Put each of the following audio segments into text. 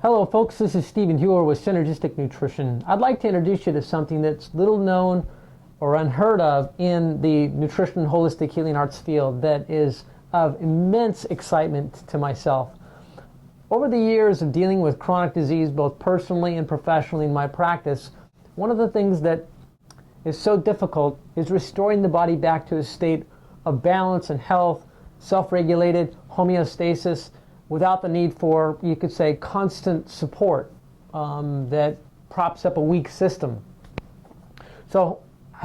Hello folks, this is Stephen Hewer with Synergistic Nutrition. I'd like to introduce you to something that's little known or unheard of in the nutrition and holistic healing arts field that is of immense excitement to myself. Over the years of dealing with chronic disease, both personally and professionally in my practice, one of the things that is so difficult is restoring the body back to a state of balance and health, self-regulated homeostasis, without the need for, you could say, constant support that props up a weak system. So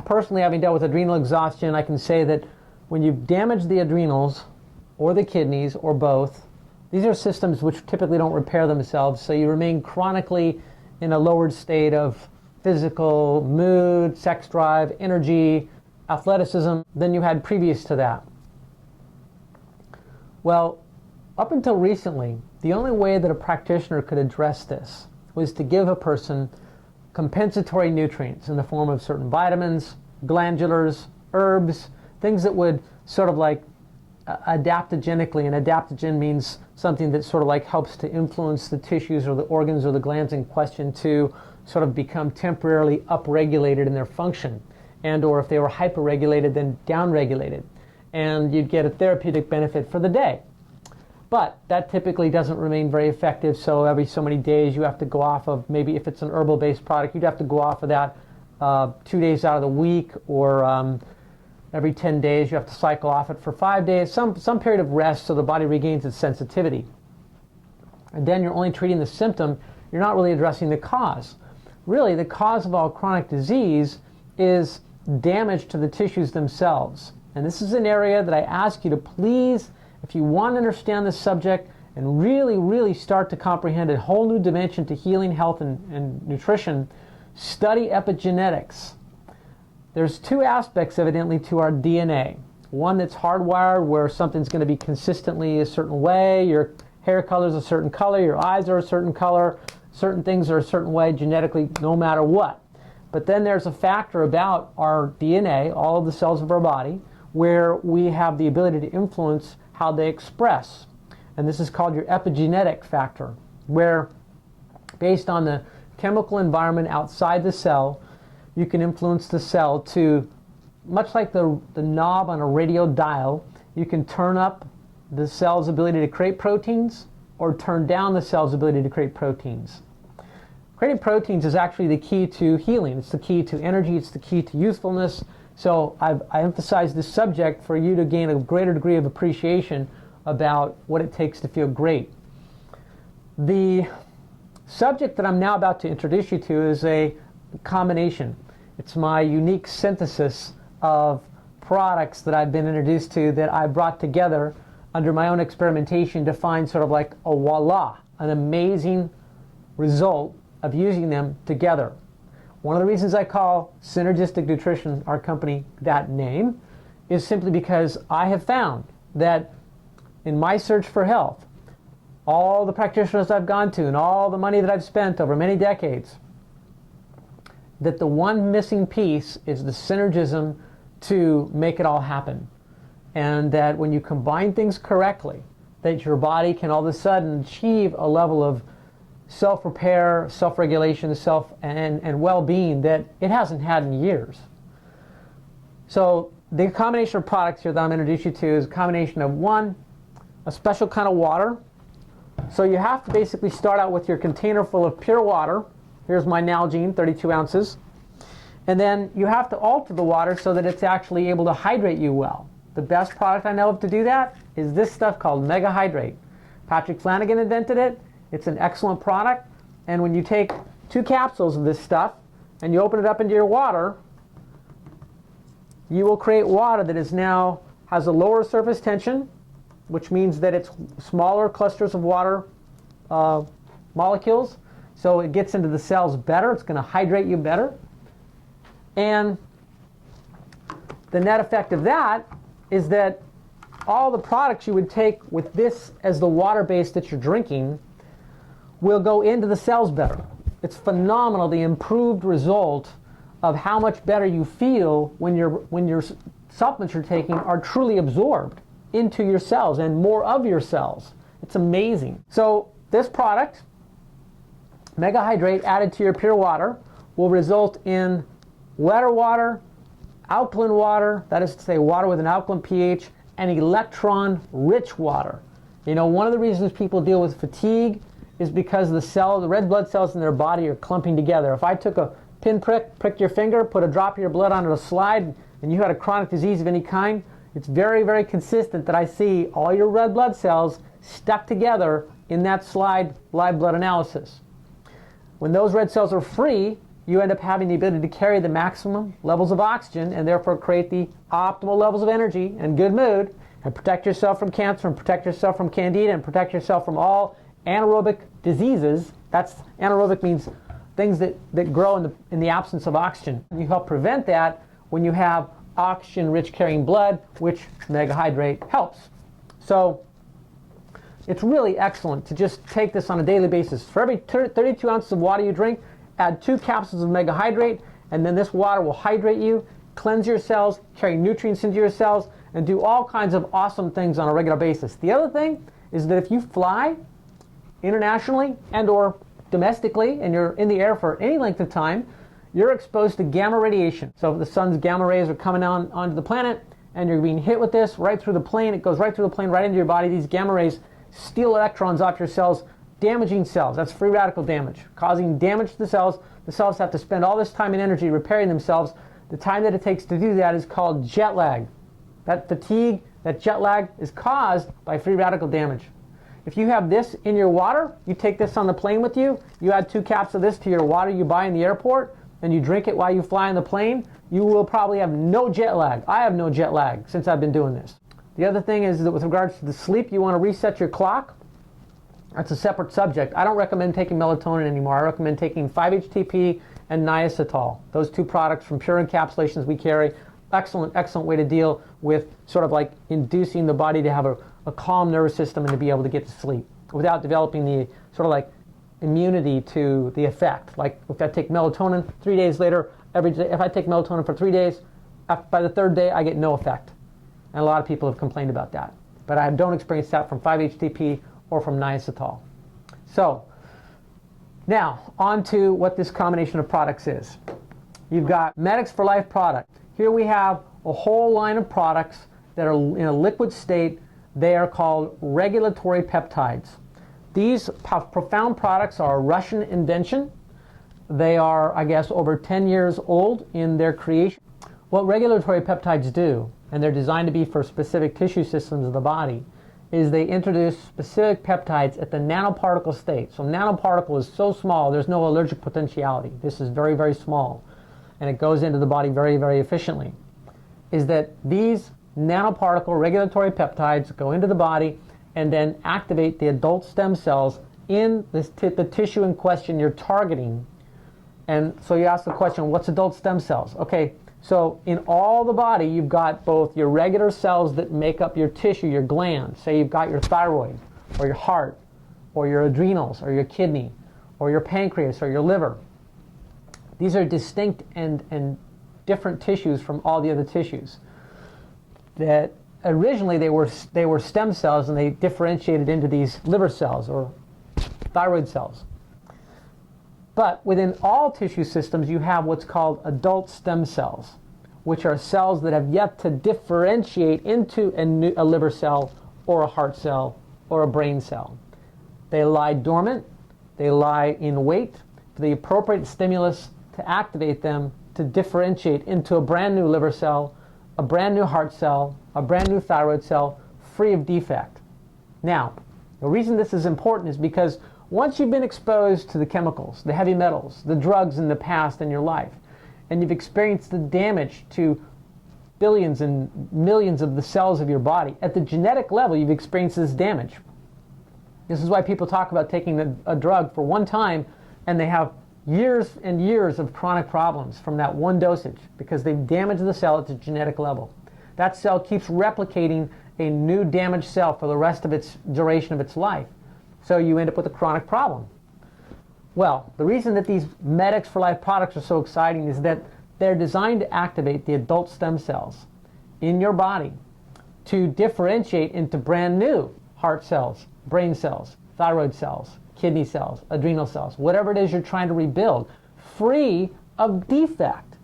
personally, having dealt with adrenal exhaustion, I can say that when you damage the adrenals or the kidneys or both, these are systems which typically don't repair themselves, so you remain chronically in a lowered state of physical, mood, sex drive, energy, athleticism than you had previous to that. Well, up until recently, the only way that a practitioner could address this was to give a person compensatory nutrients in the form of certain vitamins, glandulars, herbs, things that would sort of like adaptogenically, and adaptogen means something that sort of like helps to influence the tissues or the organs or the glands in question to sort of become temporarily upregulated in their function, and or if they were hyperregulated, then downregulated, and you'd get a therapeutic benefit for the day. But that typically doesn't remain very effective, so every so many days you have to go off of, maybe if it's an herbal-based product, you'd have to go off of that 2 days out of the week, or every 10 days you have to cycle off it for 5 days, some period of rest so the body regains its sensitivity. And then you're only treating the symptom, you're not really addressing the cause. Really, the cause of all chronic disease is damage to the tissues themselves. And this is an area that I ask you to please, if you want to understand this subject and really, really start to comprehend a whole new dimension to healing, health, and nutrition, study epigenetics. There's two aspects, evidently, to our DNA. One that's hardwired, where something's going to be consistently a certain way, your hair color is a certain color, your eyes are a certain color, certain things are a certain way genetically, no matter what. But then there's a factor about our DNA, all of the cells of our body, where we have the ability to influence how they express. And this is called your epigenetic factor, where based on the chemical environment outside the cell, you can influence the cell to, much like the knob on a radio dial, you can turn up the cell's ability to create proteins or turn down the cell's ability to create proteins. Creating proteins is actually the key to healing. It's the key to energy. It's the key to youthfulness. So I emphasize this subject for you to gain a greater degree of appreciation about what it takes to feel great. The subject that I'm now about to introduce you to is a combination. It's my unique synthesis of products that I've been introduced to that I brought together under my own experimentation to find sort of like a voila, an amazing result of using them together. One of the reasons I call Synergistic Nutrition, our company, that name, is simply because I have found that in my search for health, all the practitioners I've gone to and all the money that I've spent over many decades, that the one missing piece is the synergism to make it all happen. And that when you combine things correctly, that your body can all of a sudden achieve a level of self-repair, self-regulation, and well-being that it hasn't had in years. So the combination of products here that I'm going to introduce you to is a combination of one, a special kind of water. So you have to basically start out with your container full of pure water. Here's my Nalgene, 32 ounces. And then you have to alter the water so that it's actually able to hydrate you well. The best product I know of to do that is this stuff called Mega Hydrate. Patrick Flanagan invented it. It's an excellent product, and when you take 2 capsules of this stuff and you open it up into your water, you will create water that is now has a lower surface tension, which means that it's smaller clusters of water molecules, so it gets into the cells better. It's going to hydrate you better. And the net effect of that is that all the products you would take with this as the water base that you're drinking will go into the cells better. It's phenomenal, the improved result of how much better you feel when your supplements you're taking are truly absorbed into your cells and more of your cells. It's amazing. So this product Megahydrate added to your pure water will result in wetter water, alkaline water, that is to say water with an alkaline pH, and electron-rich water. You know, one of the reasons people deal with fatigue is because the red blood cells in their body are clumping together. If I took a pinprick, pricked your finger, put a drop of your blood onto a slide, and you had a chronic disease of any kind, it's very, very consistent that I see all your red blood cells stuck together in that slide live blood analysis. When those red cells are free, you end up having the ability to carry the maximum levels of oxygen and therefore create the optimal levels of energy and good mood and protect yourself from cancer and protect yourself from candida and protect yourself from all anaerobic diseases. That's anaerobic means things that grow in the absence of oxygen. You help prevent that when you have oxygen-rich carrying blood, which Megahydrate helps. So it's really excellent to just take this on a daily basis. For every 32 ounces of water you drink, add 2 capsules of Megahydrate, and then this water will hydrate you, cleanse your cells, carry nutrients into your cells, and do all kinds of awesome things on a regular basis. The other thing is that if you fly internationally and or domestically and you're in the air for any length of time, you're exposed to gamma radiation. So if the sun's gamma rays are coming onto the planet and you're being hit with this right through the plane, it goes right through the plane, right into your body. These gamma rays steal electrons off your cells, damaging cells. That's free radical damage, causing damage to the cells. The cells have to spend all this time and energy repairing themselves. The time that it takes to do that is called jet lag. That fatigue, that jet lag is caused by free radical damage. If you have this in your water, you take this on the plane with you, you add 2 caps of this to your water you buy in the airport, and you drink it while you fly on the plane, you will probably have no jet lag. I have no jet lag since I've been doing this. The other thing is that with regards to the sleep, you want to reset your clock. That's a separate subject. I don't recommend taking melatonin anymore. I recommend taking 5-HTP and niacetol. Those 2 products from Pure Encapsulations we carry. Excellent, excellent way to deal with sort of like inducing the body to have a calm nervous system and to be able to get to sleep without developing the sort of like immunity to the effect. Like if I take melatonin 3 days later, every day, if I take melatonin for 3 days, by the 3rd day I get no effect. And a lot of people have complained about that. But I don't experience that from 5-HTP or from niacetol. So now on to what this combination of products is. You've got Medix4Life product. Here we have a whole line of products that are in a liquid state. They are called regulatory peptides. These profound products are a Russian invention. They are, I guess, over 10 years old in their creation. What regulatory peptides do, and they're designed to be for specific tissue systems of the body, is they introduce specific peptides at the nanoparticle state. So nanoparticle is so small, there's no allergic potentiality. This is very, very small, and it goes into the body very, very efficiently. Is that these nanoparticle regulatory peptides go into the body and then activate the adult stem cells in the tissue in question you're targeting. And so you ask the question, what's adult stem cells? Okay, so in all the body, you've got both your regular cells that make up your tissue, your glands. Say you've got your thyroid, or your heart, or your adrenals, or your kidney, or your pancreas, or your liver. These are distinct and different tissues from all the other tissues. That originally they were stem cells, and they differentiated into these liver cells or thyroid cells. But within all tissue systems, you have what's called adult stem cells, which are cells that have yet to differentiate into a liver cell or a heart cell or a brain cell. They lie dormant. They lie in wait for the appropriate stimulus to activate them to differentiate into a brand new liver cell, a brand new heart cell, a brand new thyroid cell, free of defect. Now, the reason this is important is because once you've been exposed to the chemicals, the heavy metals, the drugs in the past in your life, and you've experienced the damage to billions and millions of the cells of your body, at the genetic level you've experienced this damage. This is why people talk about taking a drug for one time and they have years and years of chronic problems from that one dosage because they've damaged the cell at the genetic level. That cell keeps replicating a new damaged cell for the rest of its duration of its life. So you end up with a chronic problem. Well, the reason that these Medix4Life products are so exciting is that they're designed to activate the adult stem cells in your body to differentiate into brand new heart cells, brain cells, thyroid cells, kidney cells, adrenal cells, whatever it is you're trying to rebuild, free of defect,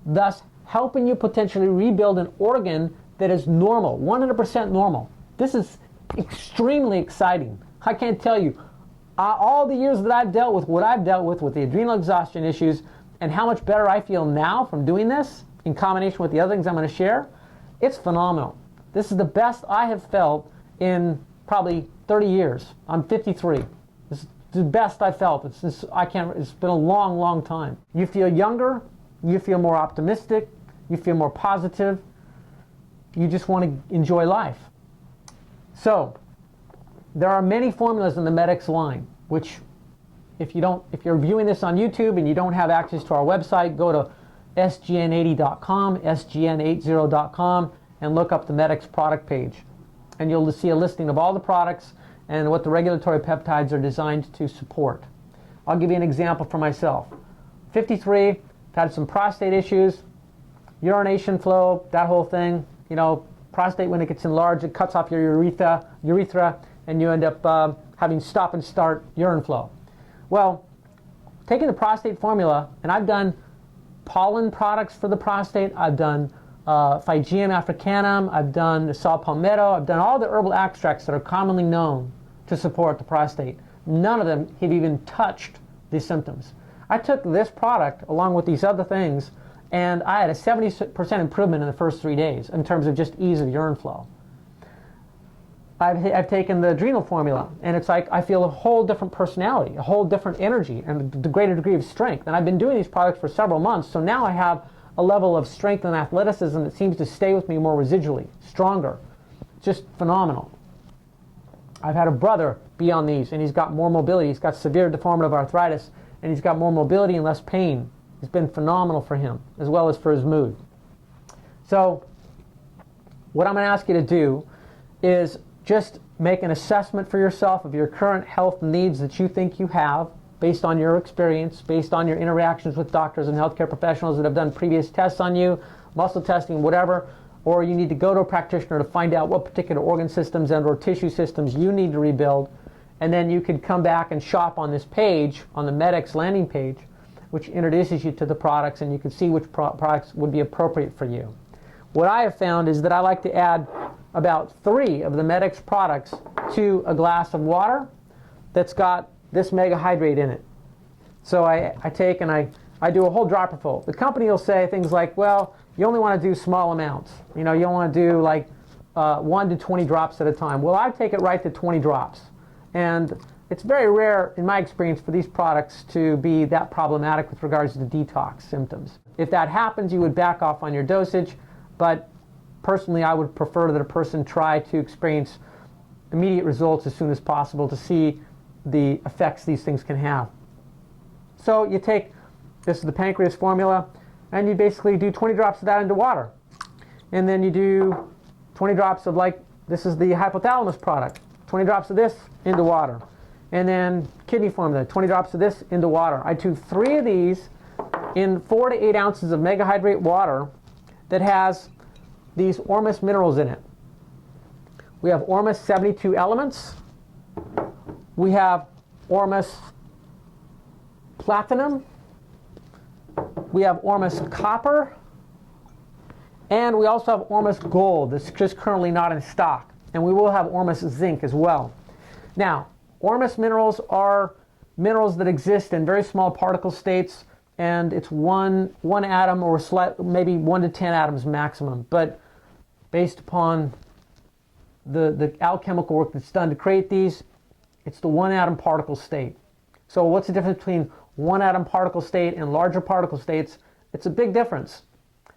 thus helping you potentially rebuild an organ that is normal, 100% normal. This is extremely exciting. I can't tell you, all the years that I've dealt with what I've dealt with the adrenal exhaustion issues, and how much better I feel now from doing this, in combination with the other things I'm going to share, it's phenomenal. This is the best I have felt in probably 30 years. I'm 53. This is the best I felt. It's been a long, long time. You feel younger, you feel more optimistic, you feel more positive, you just want to enjoy life. So, there are many formulas in the Medix line, which if you're viewing this on YouTube and you don't have access to our website, go to sgn80.com, sgn80.com, and look up the Medix product page. And you'll see a listing of all the products and what the regulatory peptides are designed to support. I'll give you an example for myself. 53, I've had some prostate issues, urination flow, that whole thing. You know, prostate, when it gets enlarged, it cuts off your urethra, and you end up having stop and start urine flow. Well, taking the prostate formula, and I've done pollen products for the prostate, I've done Phygeum africanum, I've done saw palmetto, I've done all the herbal extracts that are commonly known to support the prostate. None of them have even touched these symptoms. I took this product along with these other things, and I had a 70% improvement in the first 3 days in terms of just ease of urine flow. I've taken the adrenal formula, and it's like I feel a whole different personality, a whole different energy, and a greater degree of strength. And I've been doing these products for several months, so now I have a level of strength and athleticism that seems to stay with me more residually, stronger. Just phenomenal. I've had a brother be on these, and he's got more mobility. He's got severe deformative arthritis, and he's got more mobility and less pain. It's been phenomenal for him, as well as for his mood. So, what I'm going to ask you to do is just make an assessment for yourself of your current health needs that you think you have, based on your experience, based on your interactions with doctors and healthcare professionals that have done previous tests on you, muscle testing, whatever, or you need to go to a practitioner to find out what particular organ systems and or tissue systems you need to rebuild, and then you could come back and shop on this page, on the Medix landing page, which introduces you to the products, and you can see which products would be appropriate for you. What I have found is that I like to add about 3 of the Medix products to a glass of water that's got this mega hydrate in it. So I take and I do a whole dropper full. The company will say things like, well, you only want to do small amounts. You know, you don't want to do like 1 to 20 drops at a time. Well, I take it right to 20 drops. And it's very rare, in my experience, for these products to be that problematic with regards to detox symptoms. If that happens, you would back off on your dosage, but personally, I would prefer that a person try to experience immediate results as soon as possible to see the effects these things can have. So you take, this is the Pancreas formula, and you basically do 20 drops of that into water. And then you do 20 drops of, like, this is the hypothalamus product, 20 drops of this into water. And then kidney formula, 20 drops of this into water. I do 3 of these in 4 to 8 ounces of mega hydrate water that has these Ormus minerals in it. We have Ormus 72 elements. We have Ormus platinum. We have Ormus copper. And we also have Ormus gold that's just currently not in stock. And we will have Ormus zinc as well. Now, Ormus minerals are minerals that exist in very small particle states, and it's one atom or maybe 1 to 10 atoms maximum. But based upon the alchemical work that's done to create these, it's the 1 atom particle state. So what's the difference between 1 atom particle state and larger particle states? It's a big difference.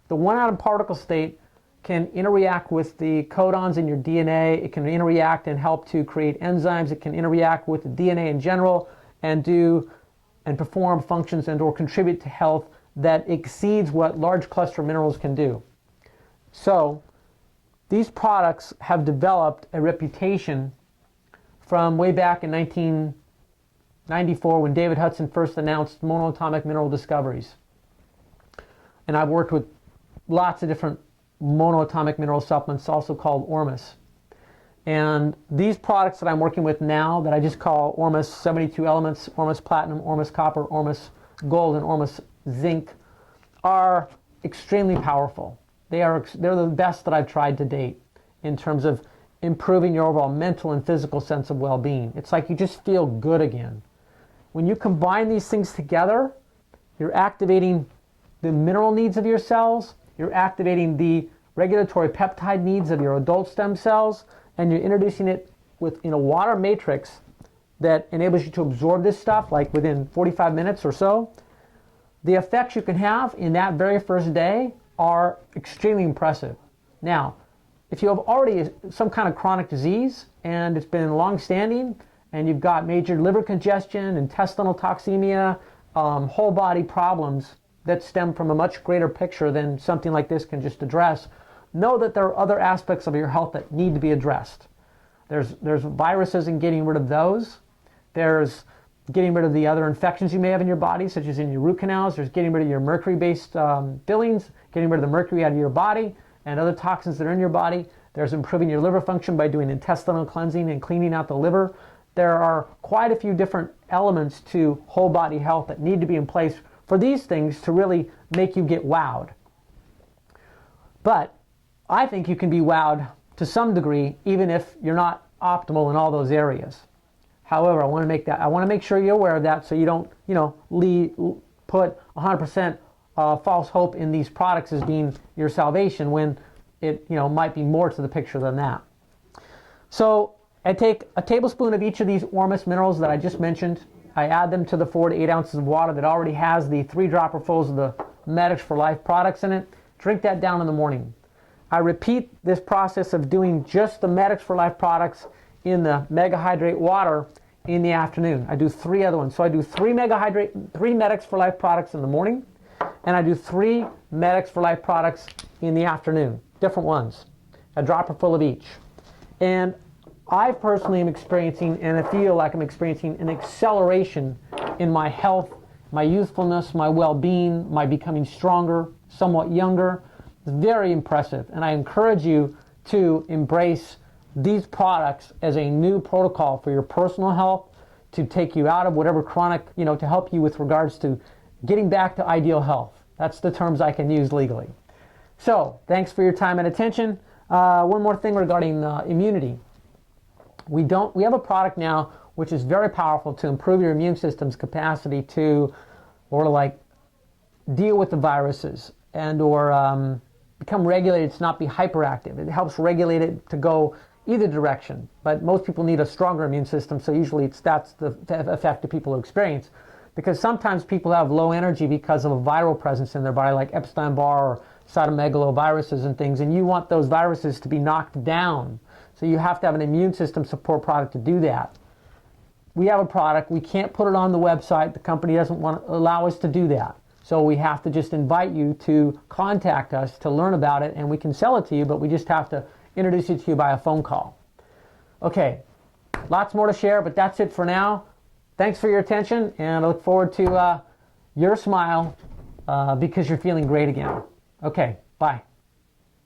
The 1 atom particle state can interact with the codons in your DNA. It can interact and help to create enzymes. It can interact with the DNA in general and do and perform functions and or contribute to health that exceeds what large cluster minerals can do. So these products have developed a reputation from way back in 1994 when David Hudson first announced monoatomic mineral discoveries. And I've worked with lots of different monoatomic mineral supplements, also called Ormus. And these products that I'm working with now that I just call Ormus 72 Elements, Ormus Platinum, Ormus Copper, Ormus Gold, and Ormus Zinc are extremely powerful. They're the best that I've tried to date in terms of improving your overall mental and physical sense of well-being. It's like you just feel good again. When you combine these things together, you're activating the mineral needs of your cells, you're activating the regulatory peptide needs of your adult stem cells, and you're introducing it in a water matrix that enables you to absorb this stuff like within 45 minutes or so. The effects you can have in that very first day are extremely impressive. Now, if you have already some kind of chronic disease and it's been long-standing and you've got major liver congestion, intestinal toxemia, whole body problems that stem from a much greater picture than something like this can just address, know that there are other aspects of your health that need to be addressed. There's viruses and getting rid of those. There's getting rid of the other infections you may have in your body, such as in your root canals. There's getting rid of your mercury-based fillings, getting rid of the mercury out of your body and other toxins that are in your body. There's improving your liver function by doing intestinal cleansing and cleaning out the liver. There are quite a few different elements to whole body health that need to be in place for these things to really make you get wowed. But I think you can be wowed to some degree even if you're not optimal in all those areas. However, I want to make sure you're aware of that so you don't, put 100% false hope in these products as being your salvation when it, might be more to the picture than that. So I take a tablespoon of each of these Ormus minerals that I just mentioned. I add them to the 4 to 8 ounces of water that already has the 3-dropperfuls of the Medix4Life products in it. Drink that down in the morning. I repeat this process of doing just the Medix4Life products in the Mega Hydrate water in the afternoon. I do 3 other ones. So I do 3 Medix4Life products in the morning, and I do 3 Medix4Life products in the afternoon, different ones, a dropper full of each. And I personally am experiencing, and I feel like I'm experiencing, an acceleration in my health, my youthfulness, my well-being, my becoming stronger, somewhat younger. It's very impressive, and I encourage you to embrace these products as a new protocol for your personal health, to take you out of whatever chronic, to help you with regards to getting back to ideal health. That's the terms I can use legally. So, thanks for your time and attention. One more thing regarding immunity. We have a product now which is very powerful to improve your immune system's capacity to, deal with the viruses and become regulated to not be hyperactive. It helps regulate it to go either direction, but most people need a stronger immune system, so usually that's the effect that people experience, because sometimes people have low energy because of a viral presence in their body, like Epstein-Barr or cytomegaloviruses and things, and you want those viruses to be knocked down, so you have to have an immune system support product to do that. We have a product, we can't put it on the website, the company doesn't want to allow us to do that, so we have to just invite you to contact us to learn about it, and we can sell it to you, but we just have to introduce it to you by a phone call. Okay, lots more to share, but that's it for now. Thanks for your attention, and I look forward to your smile because you're feeling great again. Okay, bye.